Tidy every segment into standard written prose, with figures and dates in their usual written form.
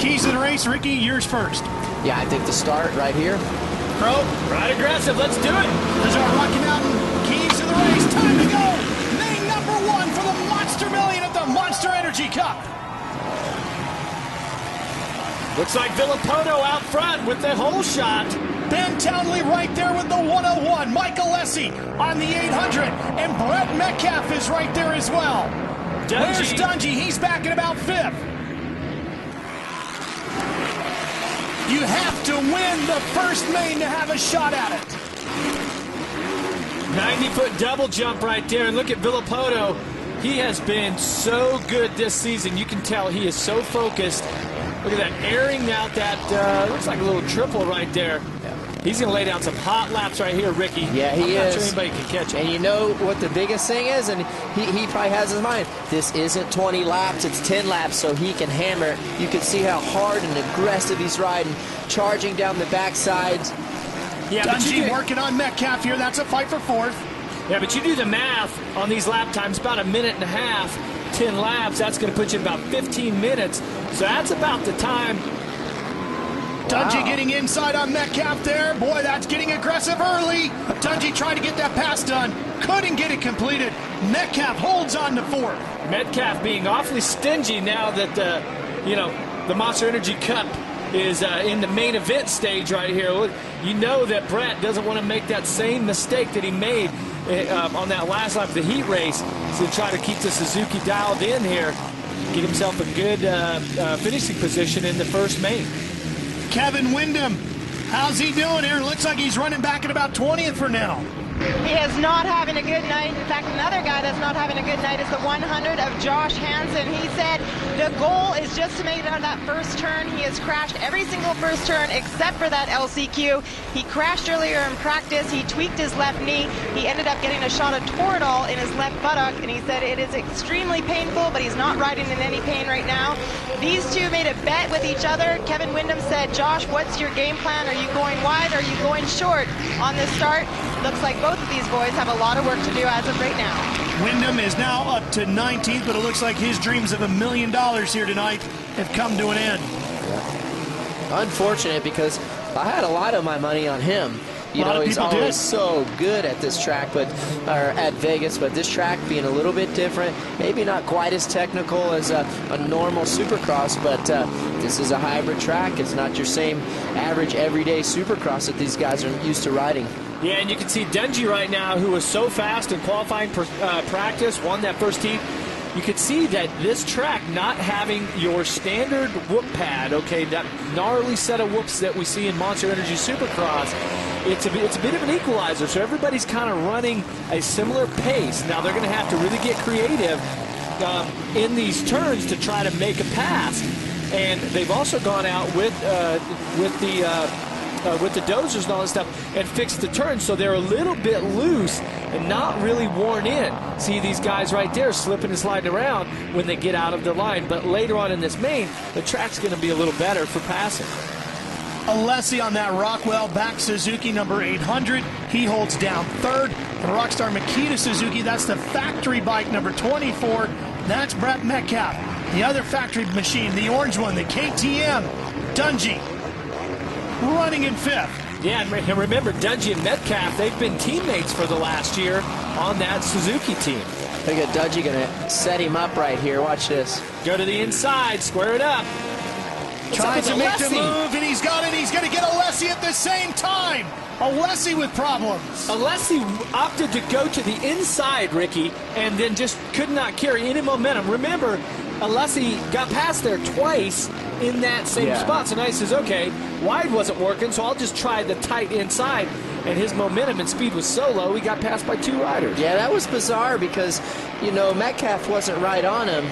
Keys to the race, Ricky, yours first. Yeah, I think the start right here. Crow. Right aggressive, let's do it. There's our Rocky Mountain Keys to the race. Time to go. Main number one for the Monster Million at the Monster Energy Cup. Looks like Villapoto out front with the hole shot. Ben Townley right there with the 101. Mike Alessi on the 800. And Brett Metcalf is right there as well. Where's Dungey? He's back in about fifth. You have to win the first main to have a shot at it. 90-foot double jump right there. And look at Villapoto. He has been so good this season. You can tell he is so focused. Look at that, airing out that, looks like a little triple right there. He's going to lay down some hot laps right here, Ricky. Yeah, he is. I'm not sure anybody can catch him. And you know what the biggest thing is? And he probably has in his mind, this isn't 20 laps, it's 10 laps, so he can hammer it. You can see how hard and aggressive he's riding, charging down the backsides. Yeah, Dungey working on Metcalf here. That's a fight for fourth. Yeah, but you do the math on these lap times, about a minute and a half, 10 laps. That's going to put you in about 15 minutes. So that's about the time. Dungey getting inside on Metcalf there. Boy, that's getting aggressive early. Dungey trying to get that pass done. Couldn't get it completed. Metcalf holds on to fourth. Metcalf being awfully stingy now that, the Monster Energy Cup is in the main event stage right here. You know that Brett doesn't want to make that same mistake that he made on that last lap of the heat race. So try to keep the Suzuki dialed in here, get himself a good finishing position in the first main. Kevin Windham, how's he doing here? Looks like he's running back at about 20th for now. He is not having a good night. In fact, another guy that's not having a good night is the 100 of Josh Hansen. He said the goal is just to make it on that first turn. He has crashed every single first turn except for that LCQ. He crashed earlier in practice. He tweaked his left knee. He ended up getting a shot of Toradol in his left buttock, and he said it is extremely painful, but he's not riding in any pain right now. These two made a bet with each other. Kevin Windham said, Josh, what's your game plan? Are you going wide? Are you going short on this start? Looks like both of these boys have a lot of work to do as of right now. Windham is now up to 19th, but it looks like his dreams of $1 million here tonight have come to an end. Unfortunate, because I had a lot of my money on him. You know, he's always so good at this track, or at Vegas, but this track being a little bit different, maybe not quite as technical as a normal Supercross, but this is a hybrid track. It's not your same average everyday Supercross that these guys are used to riding. Yeah, and you can see Dungey right now, who was so fast in qualifying practice, won that first heat. You can see that this track not having your standard whoop pad, okay, that gnarly set of whoops that we see in Monster Energy Supercross, it's a bit of an equalizer, so everybody's kind of running a similar pace. Now they're going to have to really get creative in these turns to try to make a pass. And they've also gone out with the dozers and all this stuff and fixed the turns, so they're a little bit loose and not really worn in. See these guys right there slipping and sliding around when they get out of the line, but later on in this main, the track's going to be a little better for passing. Alessi on that Rockwell back Suzuki number 800. He holds down third. The Rockstar Makita Suzuki, that's the factory bike number 24. That's Brett Metcalf. The other factory machine, the orange one, the KTM, Dungey, running in fifth. Yeah, and remember, Dungey and Metcalf, they've been teammates for the last year on that Suzuki team. Look at Dungey going to set him up right here. Watch this. Go to the inside, square it up. Trying to make the move, and he's got it. He's going to get Alessi at the same time. Alessi with problems. Alessi opted to go to the inside, Ricky, and then just could not carry any momentum. Remember, Alessi got past there twice in that same spot. So now he says, okay, wide wasn't working, so I'll just try the tight inside. And his momentum and speed was so low, he got passed by two riders. Yeah, that was bizarre because, you know, Metcalf wasn't right on him.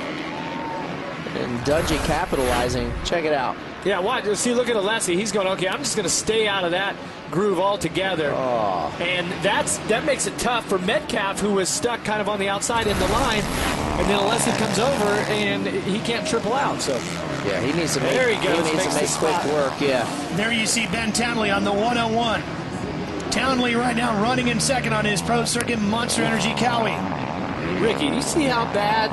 And Dungey capitalizing. Check it out. Yeah, watch. See, look at Alessi. He's going, okay, I'm just going to stay out of that groove altogether. Oh. And that makes it tough for Metcalf, who was stuck kind of on the outside in the line. And then Alessi comes over, and he can't triple out. So yeah, he needs to make, there he goes. He needs to make quick work, yeah. There you see Ben Townley on the 101. Townley right now running in second on his Pro Circuit Monster Energy Cowie. Ricky, do you see how bad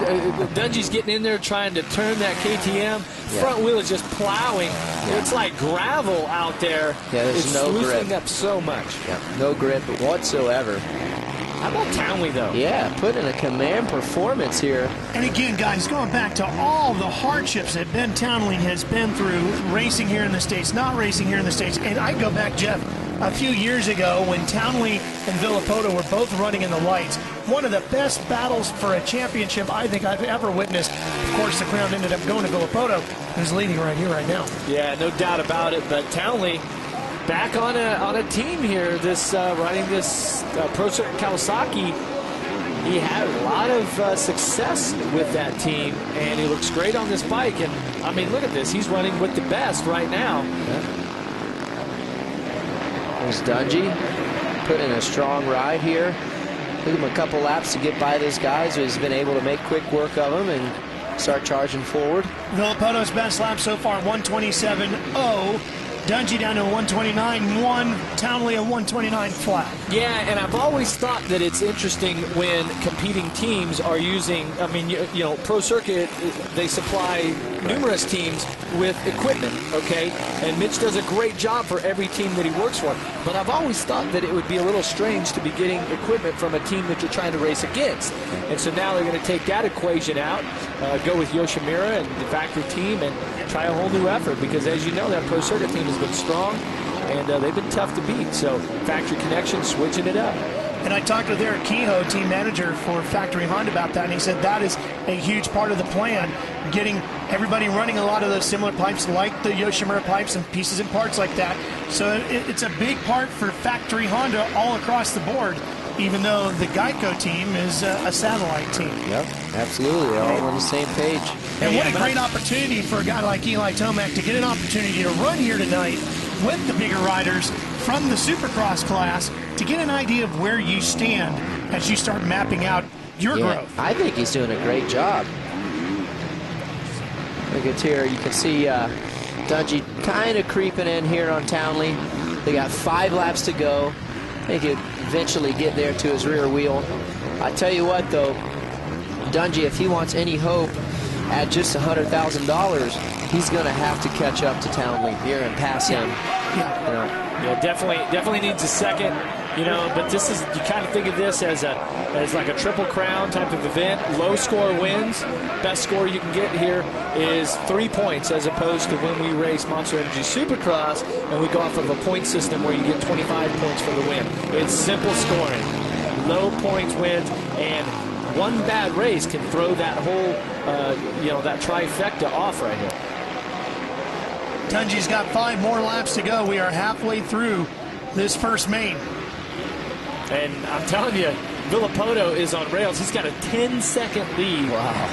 Dungey's getting in there trying to turn that KTM? Yeah. Front wheel is just plowing. Yeah. It's like gravel out there. Yeah, there's it's no loosening grip. up so much. Yeah, no grip whatsoever. How about Townley, though? Yeah, putting a command performance here. And again, guys, going back to all the hardships that Ben Townley has been through racing here in the States, not racing here in the States. And I go back, Jeff, a few years ago when Townley and Villopoto were both running in the lights. One of the best battles for a championship I think I've ever witnessed. Of course, the crown ended up going to Villopoto, who's leading right here, right now. Yeah, no doubt about it. But Townley back on a team here, this riding this Pro Circuit Kawasaki. He had a lot of success with that team, and he looks great on this bike. And, I mean, look at this. He's running with the best right now. Yeah. There's Dungey putting in a strong ride here. Took him a couple laps to get by this guy, so he's been able to make quick work of him and start charging forward. Villopoto's best lap so far, 127.0. Dungey down to a 129.1, Townley a 129 flat. Yeah, and I've always thought that it's interesting when competing teams are using, I mean, you know, Pro Circuit, they supply numerous teams with equipment, okay? And Mitch does a great job for every team that he works for. But I've always thought that it would be a little strange to be getting equipment from a team that you're trying to race against. And so now they're going to take that equation out, go with Yoshimura and the factory team and try a whole new effort, because as you know, that Pro Circuit team has been strong and they've been tough to beat. So Factory Connection switching it up. And I talked with Eric Kehoe, team manager for Factory Honda, about that, and he said that is a huge part of the plan, getting everybody running a lot of those similar pipes like the Yoshimura pipes and pieces and parts like that. So it's a big part for Factory Honda all across the board, even though the Geico team is a satellite team. Yep, absolutely. They're all on the same page. And what a great opportunity for a guy like Eli Tomac to get an opportunity to run here tonight with the bigger riders from the Supercross class to get an idea of where you stand as you start mapping out your growth. I think he's doing a great job. Look at here, you can see Dungey kind of creeping in here on Townley. They got 5 laps to go. They could eventually get there to his rear wheel. I tell you what, though, Dungey, if he wants any hope at just $100,000, he's going to have to catch up to Townley here and pass him. Yeah, definitely needs a second. You know, but this is, you kind of think of this as like a triple crown type of event. Low score wins. Best score you can get here is 3 points, as opposed to when we race Monster Energy Supercross and we go off of a point system where you get 25 points for the win. It's simple scoring. Low points wins, and one bad race can throw that whole, you know, that trifecta off right here. Dungey's got 5 more laps to go. We are halfway through this first main. And I'm telling you, Villopoto is on rails. He's got a 10-second lead. Wow.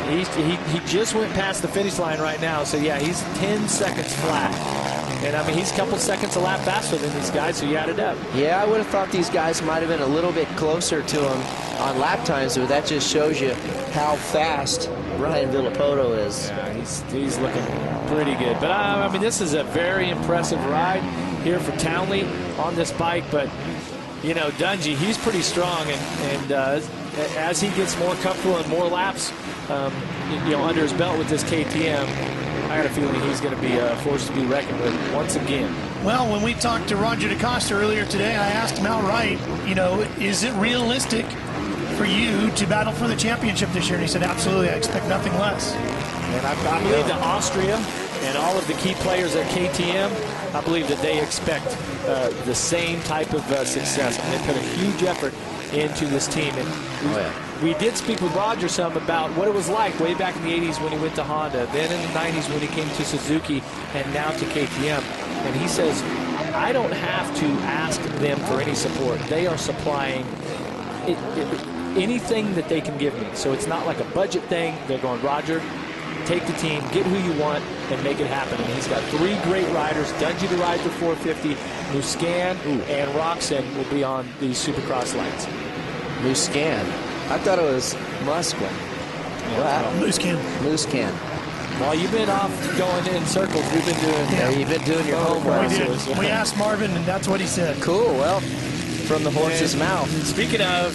He just went past the finish line right now. So, yeah, he's 10 seconds flat. And, I mean, he's a couple seconds a lap faster than these guys, so you add it up. Yeah, I would have thought these guys might have been a little bit closer to him on lap times, but that just shows you how fast Ryan Villopoto is. Yeah, he's looking pretty good. But, I mean, this is a very impressive ride here for Townley on this bike. But, you know, Dungey, he's pretty strong. And as he gets more comfortable and more laps, you know, under his belt with this KTM, I got a feeling he's going to be a force to be reckoned with once again. Well, when we talked to Roger DaCosta earlier today, I asked him outright, you know, is it realistic for you to battle for the championship this year? And he said, absolutely, I expect nothing less. And I believe that Austria and all of the key players at KTM, I believe that they expect the same type of success. And they put a huge effort into this team. And we did speak with Roger some about what it was like way back in the 80s when he went to Honda, then in the 90s when he came to Suzuki, and now to KTM. And he says, I don't have to ask them for any support. They are supplying anything that they can give me. So it's not like a budget thing. They're going, Roger, take the team, get who you want, and make it happen. And he's got 3 great riders. Dungey to ride the 450, Musquin and Roczen will be on these Supercross lights. Musquin. I thought it was Musquin. Wow. Musquin. Well, you've been off going in circles. You've been doing, you've been doing your homework. We asked Marvin, and that's what he said. Cool. Well, from the horse's mouth. Speaking of,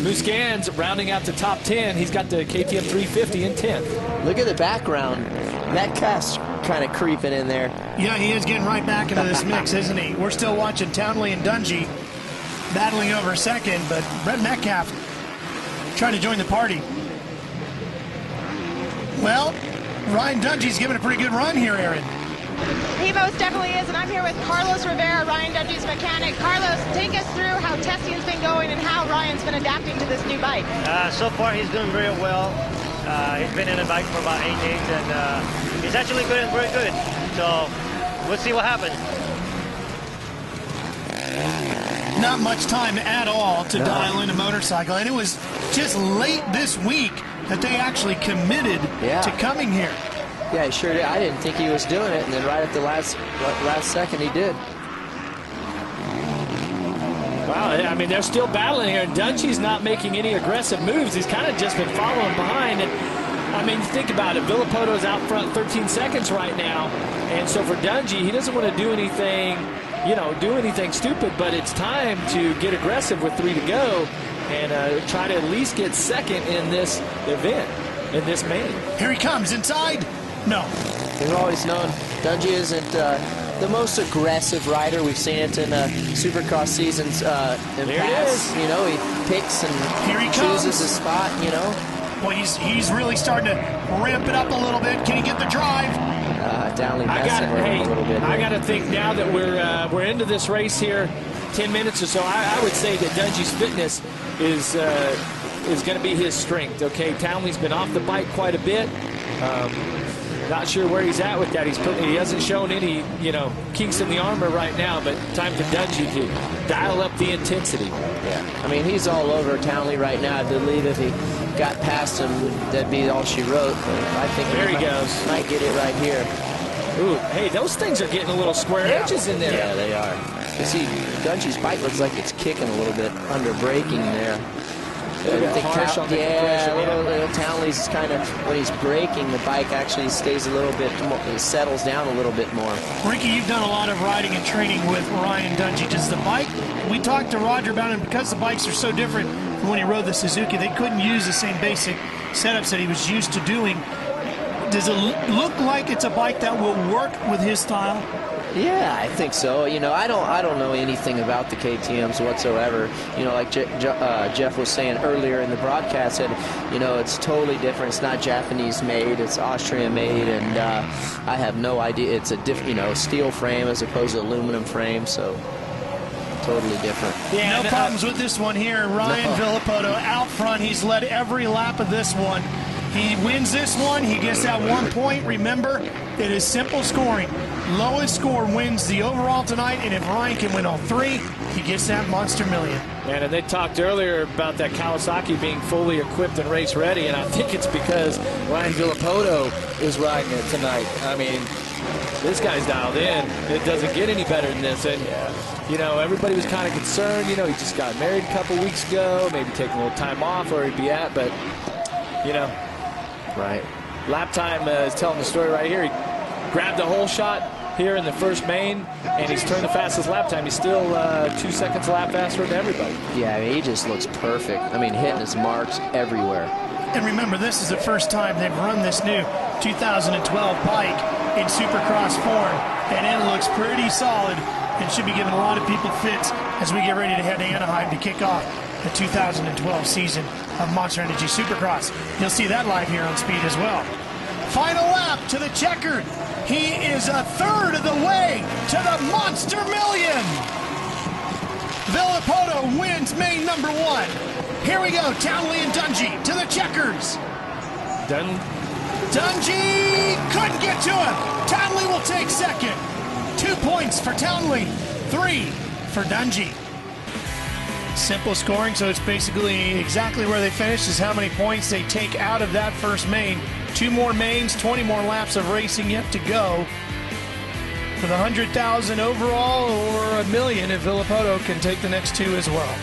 Musquin's rounding out to top 10. He's got the KTM 350 in 10th. Look at the background. Metcalf's kind of creeping in there. Yeah, he is getting right back into this mix, isn't he? We're still watching Townley and Dungey battling over second, but Brett Metcalf trying to join the party. Well, Ryan Dungey's giving a pretty good run here, Aaron. He most definitely is, and I'm here with Carlos Rivera, Ryan Dungey's mechanic. Carlos, take us through how testing's been going and how Ryan's been adapting to this new bike. So far, he's doing very well. He's been in the bike for about 8 days, and he's actually doing very good. So we'll see what happens. Not much time at all to dial in a motorcycle, and it was just late this week that they actually committed to coming here. Yeah, he sure did. I didn't think he was doing it, and then right at the last second, he did. Wow, I mean, they're still battling here. Dungey's not making any aggressive moves. He's kind of just been following behind. And I mean, think about it. Villopoto's out front 13 seconds right now. And so for Dungey, he doesn't want to do anything, do anything stupid, but it's time to get aggressive with 3 to go and try to at least get second in this event, in this main. Here he comes inside. No. We've always known Dungey isn't the most aggressive rider. We've seen it in Supercross seasons in past. He picks and chooses a spot, Well, he's really starting to ramp it up a little bit. Can he get the drive? Downley messing with him a little bit. I got to think now that we're into this race here, 10 minutes or so, I would say that Dungey's fitness is going to be his strength. Okay, Townley's been off the bike quite a bit. Not sure where he's at with that. He hasn't shown any, kinks in the armor right now, but time for Dungey to dial up the intensity. Yeah, I mean, he's all over Townley right now. I believe if he got past him, that'd be all she wrote. But I think there he goes. Might get it right here. Ooh, hey, those things are getting a little square edges in there. Yeah, they are. You see, Dungey's bike looks like it's kicking a little bit under braking there. Little Townley's kind of, when he's braking, the bike actually stays a little bit more, it settles down a little bit more. Ricky, you've done a lot of riding and training with Ryan Dungey. Does the bike, we talked to Roger about it, because the bikes are so different from when he rode the Suzuki, they couldn't use the same basic setups that he was used to doing. Does it look like it's a bike that will work with his style? Yeah, I think so. I don't know anything about the KTMs whatsoever. Like Jeff was saying earlier in the broadcast, that it's totally different. It's not Japanese made, it's Austrian made, and I have no idea. It's a different, steel frame as opposed to aluminum frame, so totally different. Yeah, no problems with this one here. Ryan Villopoto out front. He's led every lap of this one. He wins this one. He gets that 1 point. Remember, it is simple scoring. Lowest score wins the overall tonight, and if Ryan can win all 3, he gets that monster million. And they talked earlier about that Kawasaki being fully equipped and race ready, and I think it's because Ryan Villopoto is riding it tonight. I mean, this guy's dialed in. It doesn't get any better than this. And, everybody was kind of concerned. He just got married a couple weeks ago, maybe taking a little time off where he'd be at, but, Right. Lap time is telling the story right here. He grabbed the whole shot here in the first main, and he's turned the fastest lap time. He's still 2 seconds a lap faster than everybody. Yeah, he just looks perfect. I mean, hitting his marks everywhere. And remember, this is the first time they've run this new 2012 bike in Supercross form, and it looks pretty solid and should be giving a lot of people fits as we get ready to head to Anaheim to kick off the 2012 season of Monster Energy Supercross. You'll see that live here on Speed as well. Final lap to the checkered. He is a third of the way to the Monster Million. Villopoto wins main number 1. Here we go, Townley and Dungey to the checkers. Dungey couldn't get to him. Townley will take second. 2 points for Townley, 3 for Dungey. Simple scoring, so it's basically exactly where they finish is how many points they take out of that first main. 2 more mains, 20 more laps of racing yet to go for the 100,000 overall, or $1 million if Villopoto can take the next 2 as well.